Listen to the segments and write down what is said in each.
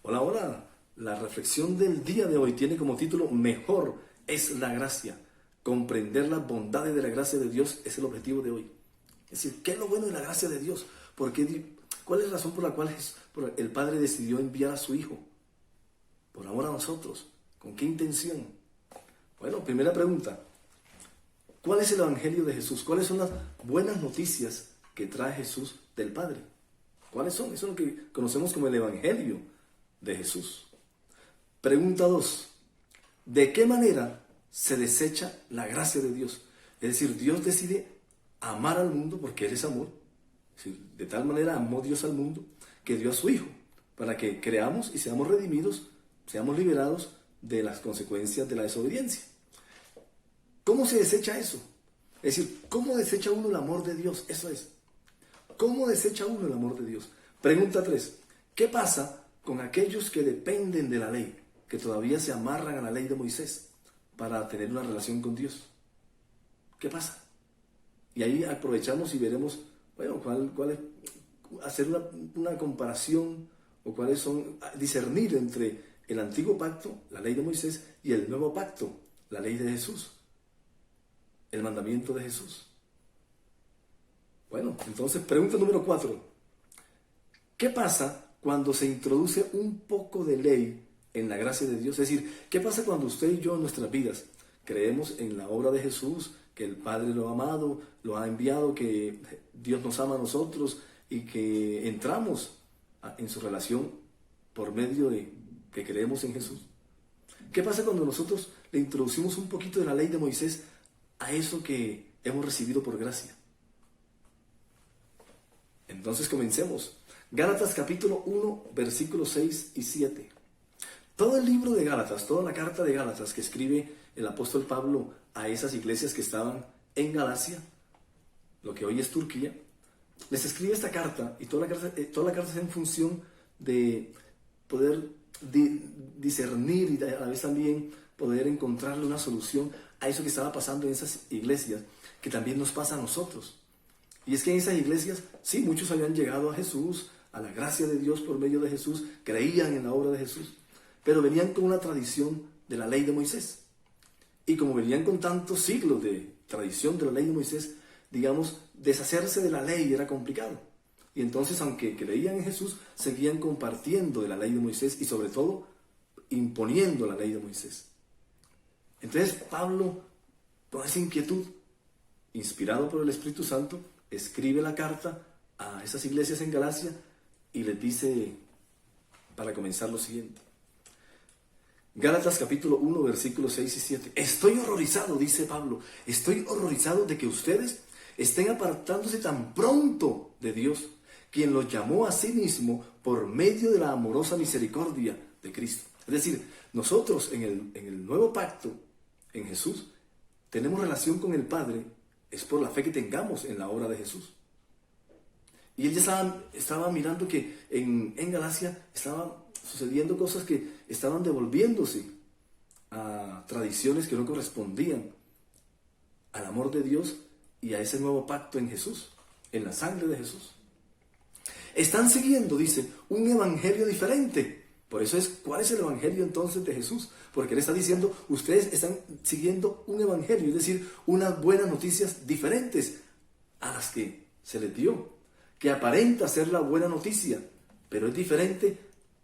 Hola, hola. La reflexión del día de hoy tiene como título Mejor es la gracia. Comprender las bondades de la gracia de Dios es el objetivo de hoy. Es decir, ¿qué es lo bueno de la gracia de Dios? ¿Cuál es la razón por la cual el Padre decidió enviar a su Hijo? Por amor a nosotros. ¿Con qué intención? Bueno, primera pregunta. ¿Cuál es el Evangelio de Jesús? ¿Cuáles son las buenas noticias que trae Jesús del Padre? ¿Cuáles son? Eso es lo que conocemos como el Evangelio de Jesús. Pregunta 2. ¿De qué manera se desecha la gracia de Dios? Es decir, Dios decide amar al mundo porque Él es amor. Es decir, de tal manera amó Dios al mundo que dio a su Hijo para que creamos y seamos redimidos, seamos liberados de las consecuencias de la desobediencia. ¿Cómo se desecha eso? Es decir, ¿cómo desecha uno el amor de Dios? Eso es. ¿Cómo desecha uno el amor de Dios? Pregunta 3. ¿Qué pasa con aquellos que dependen de la ley, que todavía se amarran a la ley de Moisés para tener una relación con Dios? ¿Qué pasa? Y ahí aprovechamos y veremos, bueno, cuál es, hacer una comparación o cuáles son, discernir entre el antiguo pacto, la ley de Moisés, y el nuevo pacto, la ley de Jesús, el mandamiento de Jesús. Bueno, entonces pregunta número 4. ¿Qué pasa cuando se introduce un poco de ley en la gracia de Dios? Es decir, ¿qué pasa cuando usted y yo en nuestras vidas creemos en la obra de Jesús, que el Padre lo ha amado, lo ha enviado, que Dios nos ama a nosotros y que entramos en su relación por medio de que creemos en Jesús? ¿Qué pasa cuando nosotros le introducimos un poquito de la ley de Moisés a eso que hemos recibido por gracia? Entonces comencemos. Gálatas capítulo 1, versículos 6 y 7. Todo el libro de Gálatas, toda la carta de Gálatas que escribe el apóstol Pablo a esas iglesias que estaban en Galacia, lo que hoy es Turquía, les escribe esta carta y toda la carta es en función de poder discernir y a la vez también poder encontrarle una solución a eso que estaba pasando en esas iglesias, que también nos pasa a nosotros. Y es que en esas iglesias, sí, muchos habían llegado a Jesús, a la gracia de Dios por medio de Jesús, creían en la obra de Jesús, pero venían con una tradición de la ley de Moisés. Y como venían con tantos siglos de tradición de la ley de Moisés, digamos, deshacerse de la ley era complicado. Y entonces, aunque creían en Jesús, seguían compartiendo de la ley de Moisés y sobre todo imponiendo la ley de Moisés. Entonces Pablo, con esa inquietud, inspirado por el Espíritu Santo, escribe la carta a esas iglesias en Galacia y les dice, para comenzar, lo siguiente. Gálatas capítulo 1, versículos 6 y 7. Estoy horrorizado, dice Pablo, estoy horrorizado de que ustedes estén apartándose tan pronto de Dios, quien los llamó a sí mismo por medio de la amorosa misericordia de Cristo. Es decir, nosotros en el nuevo pacto, en Jesús, tenemos relación con el Padre, es por la fe que tengamos en la obra de Jesús. Y él ya estaba mirando que en Galacia estaban sucediendo cosas que estaban devolviéndose a tradiciones que no correspondían al amor de Dios y a ese nuevo pacto en Jesús, en la sangre de Jesús. Están siguiendo, dice, un evangelio diferente. Por eso ¿cuál es el evangelio entonces de Jesús? Porque él está diciendo, ustedes están siguiendo un evangelio, es decir, unas buenas noticias diferentes a las que se les dio, que aparenta ser la buena noticia, pero es diferente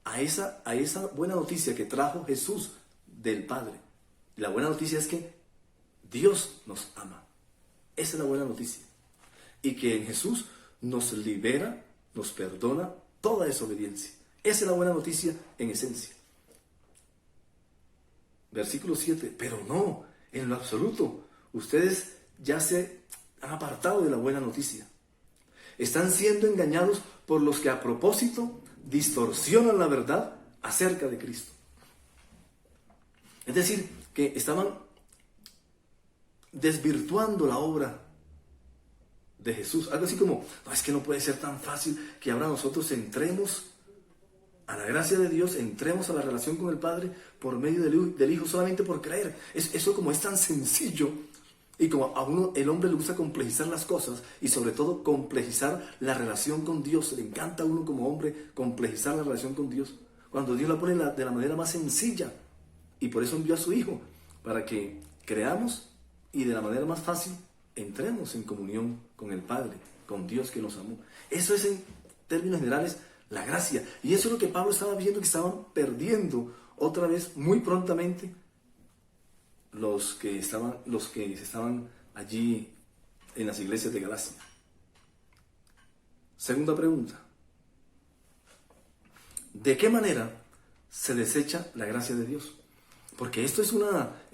a esa buena noticia que trajo Jesús del Padre. La buena noticia es que Dios nos ama. Esa es la buena noticia. Y que en Jesús nos libera, nos perdona toda desobediencia. Esa es la buena noticia en esencia. Versículo 7. Pero no, en lo absoluto. Ustedes ya se han apartado de la buena noticia. Están siendo engañados por los que a propósito distorsionan la verdad acerca de Cristo. Es decir, que estaban desvirtuando la obra de Jesús. Algo así como, no, es que no puede ser tan fácil que ahora nosotros entremos a la gracia de Dios, entremos a la relación con el Padre por medio del Hijo solamente por creer. Eso como es tan sencillo. Y como a uno, el hombre le gusta complejizar las cosas y sobre todo complejizar la relación con Dios. Le encanta a uno como hombre complejizar la relación con Dios. cuando Dios la pone de la manera más sencilla. Y por eso envió a su Hijo, para que creamos y de la manera más fácil entremos en comunión con el Padre, con Dios que nos amó. Eso es, en términos generales, la gracia. Y eso es lo que Pablo estaba viendo, que estaban perdiendo otra vez muy prontamente los que estaban allí en las iglesias de Galacia. Segunda pregunta: ¿de qué manera se desecha la gracia de Dios? Porque esto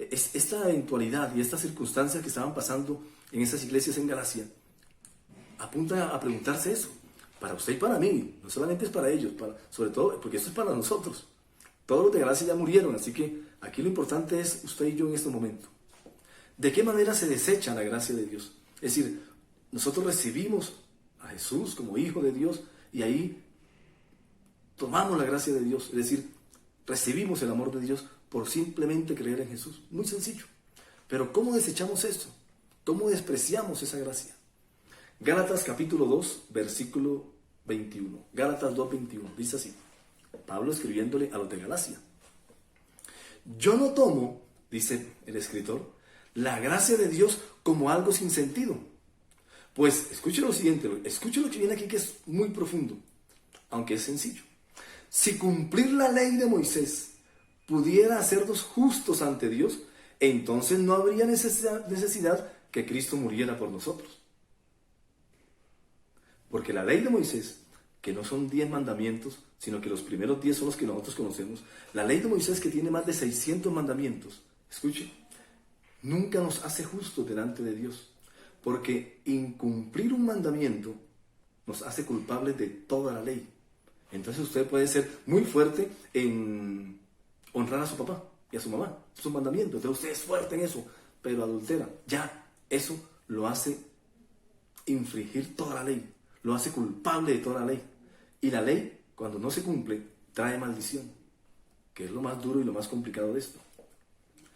esta eventualidad y estas circunstancias que estaban pasando en esas iglesias en Galacia apunta a preguntarse eso. Para usted y para mí, no solamente es para ellos, sobre todo porque esto es para nosotros. Todos los de Galacia ya murieron, así que aquí lo importante es usted y yo en este momento. ¿De qué manera se desecha la gracia de Dios? Es decir, nosotros recibimos a Jesús como Hijo de Dios y ahí tomamos la gracia de Dios, es decir, recibimos el amor de Dios por simplemente creer en Jesús. Muy sencillo. Pero ¿cómo desechamos esto? ¿Cómo despreciamos esa gracia? Gálatas capítulo 2, versículo 21. Gálatas 2, 21. Dice así, Pablo escribiéndole a los de Galacia: yo no tomo, dice el escritor, la gracia de Dios como algo sin sentido. Pues escuche lo siguiente, escuche lo que viene aquí, que es muy profundo, aunque es sencillo. Si cumplir la ley de Moisés pudiera hacernos justos ante Dios, entonces no habría necesidad que Cristo muriera por nosotros. Porque la ley de Moisés, que no son 10 mandamientos, sino que los primeros 10 son los que nosotros conocemos, la ley de Moisés, que tiene más de 600 mandamientos, escuche, nunca nos hace justos delante de Dios, porque incumplir un mandamiento nos hace culpables de toda la ley. Entonces usted puede ser muy fuerte en honrar a su papá y a su mamá, sus mandamientos, entonces usted es fuerte en eso, pero adultera, ya, eso lo hace infringir toda la ley, lo hace culpable de toda la ley. Y la ley, cuando no se cumple, trae maldición, que es lo más duro y lo más complicado de esto.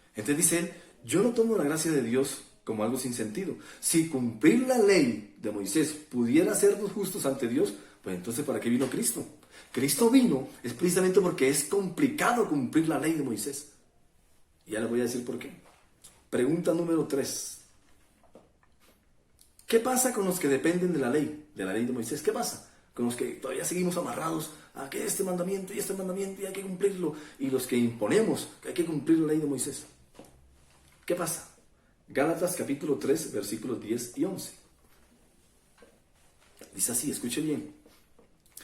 Entonces dice él, yo no tomo la gracia de Dios como algo sin sentido. Si cumplir la ley de Moisés pudiera hacernos justos ante Dios, pues entonces ¿para qué vino Cristo? Cristo vino es precisamente porque es complicado cumplir la ley de Moisés. Y ya les voy a decir por qué. Pregunta número 3. ¿Qué pasa con los que dependen de la ley de Moisés? ¿Qué pasa con los que todavía seguimos amarrados a que este mandamiento y hay que cumplirlo? Y los que imponemos que hay que cumplir la ley de Moisés. ¿Qué pasa? Gálatas capítulo 3, versículos 10 y 11. Dice así, escuche bien.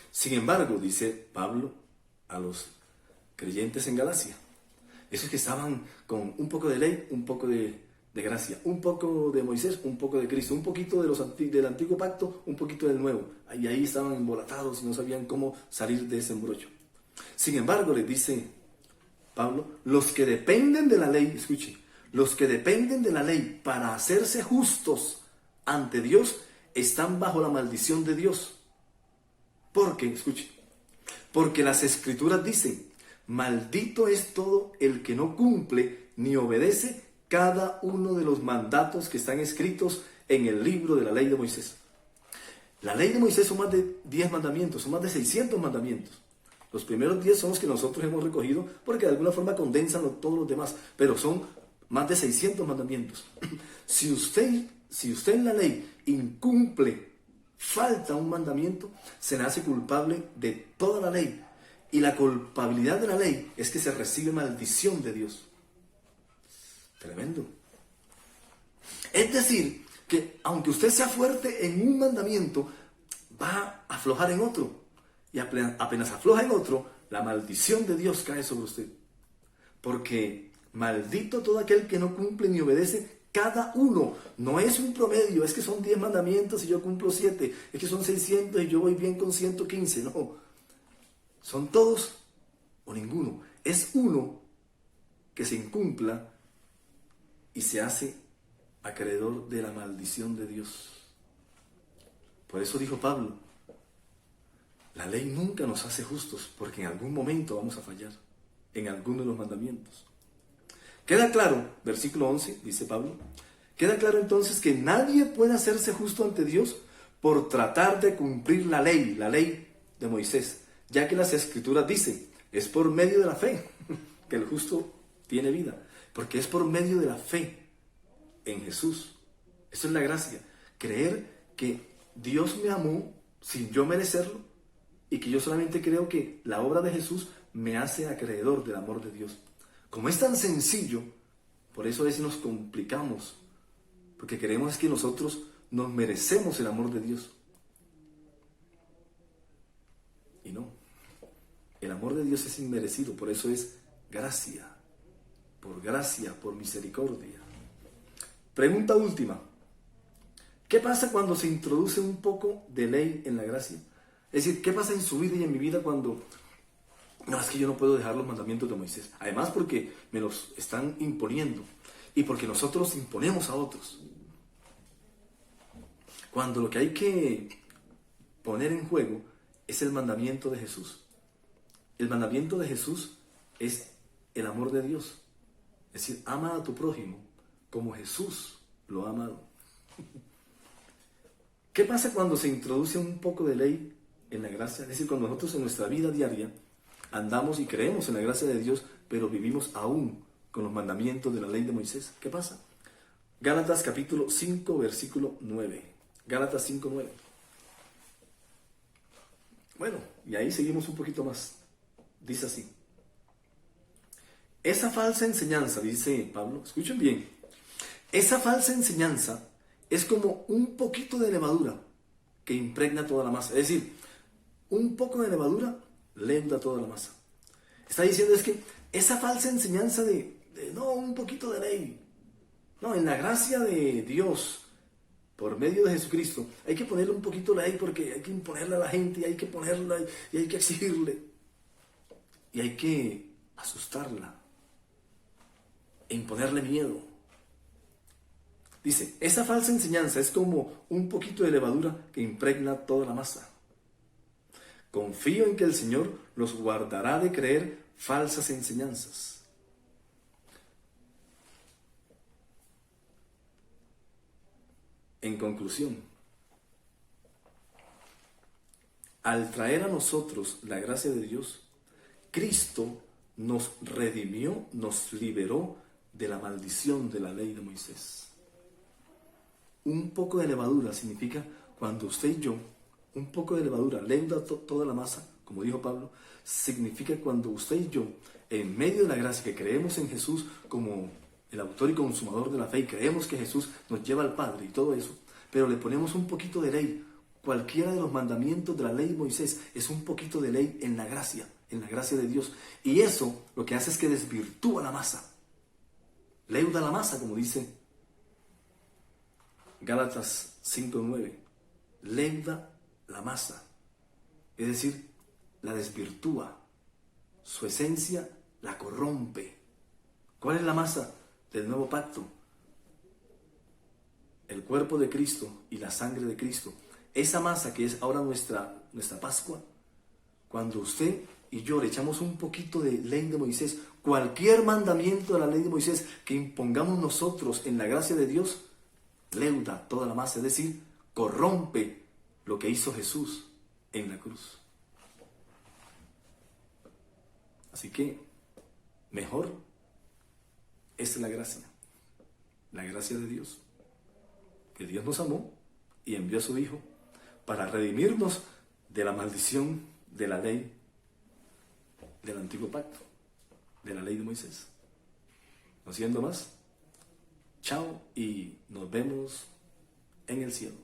Sin embargo, dice Pablo a los creyentes en Galacia, esos que estaban con un poco de ley, un poco de gracia, un poco de Moisés, un poco de Cristo, un poquito del antiguo pacto, un poquito del nuevo. Y ahí estaban embolatados y no sabían cómo salir de ese embrollo. Sin embargo, les dice Pablo, los que dependen de la ley, escuche, los que dependen de la ley para hacerse justos ante Dios están bajo la maldición de Dios. ¿Por qué? Escuche. Porque las Escrituras dicen, maldito es todo el que no cumple ni obedece cada uno de los mandatos que están escritos en el libro de la ley de Moisés. La ley de Moisés son más de 10 mandamientos, son más de 600 mandamientos. Los primeros 10 son los que nosotros hemos recogido porque de alguna forma condensan todos los demás, pero son más de 600 mandamientos. Si usted en la ley incumple, falta un mandamiento, se le hace culpable de toda la ley. Y la culpabilidad de la ley es que se recibe maldición de Dios. Tremendo. Es decir, que aunque usted sea fuerte en un mandamiento, va a aflojar en otro. Y apenas afloja en otro, la maldición de Dios cae sobre usted. Porque maldito todo aquel que no cumple ni obedece cada uno. No es un promedio, es que son 10 mandamientos y yo cumplo 7. Es que son 600 y yo voy bien con 115. No. Son todos o ninguno. Es uno que se incumpla y se hace acreedor de la maldición de Dios. Por eso dijo Pablo, la ley nunca nos hace justos, porque en algún momento vamos a fallar, en alguno de los mandamientos. Queda claro, versículo 11, dice Pablo, queda claro entonces que nadie puede hacerse justo ante Dios por tratar de cumplir la ley de Moisés, ya que las Escrituras dicen, Es por medio de la fe que el justo tiene vida, porque es por medio de la fe en Jesús. Eso es la gracia, creer que Dios me amó sin yo merecerlo y que yo solamente creo que la obra de Jesús me hace acreedor del amor de Dios. Como es tan sencillo, por eso a veces nos complicamos, porque creemos que nosotros nos merecemos el amor de Dios. Y no, el amor de Dios es inmerecido, por eso es gracia, por misericordia. Pregunta última. ¿Qué pasa cuando se introduce un poco de ley en la gracia? Es decir, ¿qué pasa en su vida y en mi vida cuando... No, es que yo no puedo dejar los mandamientos de Moisés. Además porque me los están imponiendo y porque nosotros imponemos a otros. Cuando lo que hay que poner en juego es el mandamiento de Jesús. El mandamiento de Jesús es el amor de Dios. Es decir, ama a tu prójimo como Jesús lo ha amado. ¿Qué pasa cuando se introduce un poco de ley en la gracia? Es decir, cuando nosotros en nuestra vida diaria andamos y creemos en la gracia de Dios, pero vivimos aún con los mandamientos de la ley de Moisés. ¿Qué pasa? Gálatas capítulo 5, versículo 9. Gálatas 5, 9. Bueno, y ahí seguimos un poquito más. Dice así. Esa falsa enseñanza, dice Pablo, escuchen bien, esa falsa enseñanza es como un poquito de levadura que impregna toda la masa. Es decir, un poco de levadura leuda toda la masa. Está diciendo es que esa falsa enseñanza de no, un poquito de ley. No, en la gracia de Dios, por medio de Jesucristo, hay que ponerle un poquito de ley porque hay que imponerle a la gente y hay que ponerla y hay que exigirle. Y hay que asustarla e imponerle miedo. Dice, esa falsa enseñanza es como un poquito de levadura que impregna toda la masa. Confío en que el Señor los guardará de creer falsas enseñanzas. En conclusión, al traer a nosotros la gracia de Dios, Cristo nos redimió, nos liberó de la maldición de la ley de Moisés. Un poco de levadura significa cuando usted y yo, un poco de levadura leuda toda la masa, como dijo Pablo, significa cuando usted y yo, en medio de la gracia que creemos en Jesús como el autor y consumador de la fe, y creemos que Jesús nos lleva al Padre y todo eso, pero le ponemos un poquito de ley. Cualquiera de los mandamientos de la ley de Moisés es un poquito de ley en la gracia de Dios. Y eso lo que hace es que desvirtúa la masa. Leuda la masa, como dice Gálatas 5:9. Leuda la masa. Es decir, la desvirtúa. Su esencia la corrompe. ¿Cuál es la masa del nuevo pacto? El cuerpo de Cristo y la sangre de Cristo. Esa masa que es ahora nuestra Pascua, cuando usted y yo le echamos un poquito de ley de Moisés, cualquier mandamiento de la ley de Moisés que impongamos nosotros en la gracia de Dios, leuda toda la masa, es decir, corrompe lo que hizo Jesús en la cruz. Así que, mejor es la gracia de Dios, que Dios nos amó y envió a su Hijo para redimirnos de la maldición de la ley del antiguo pacto, de la ley de Moisés. No siendo más, chao y nos vemos en el cielo.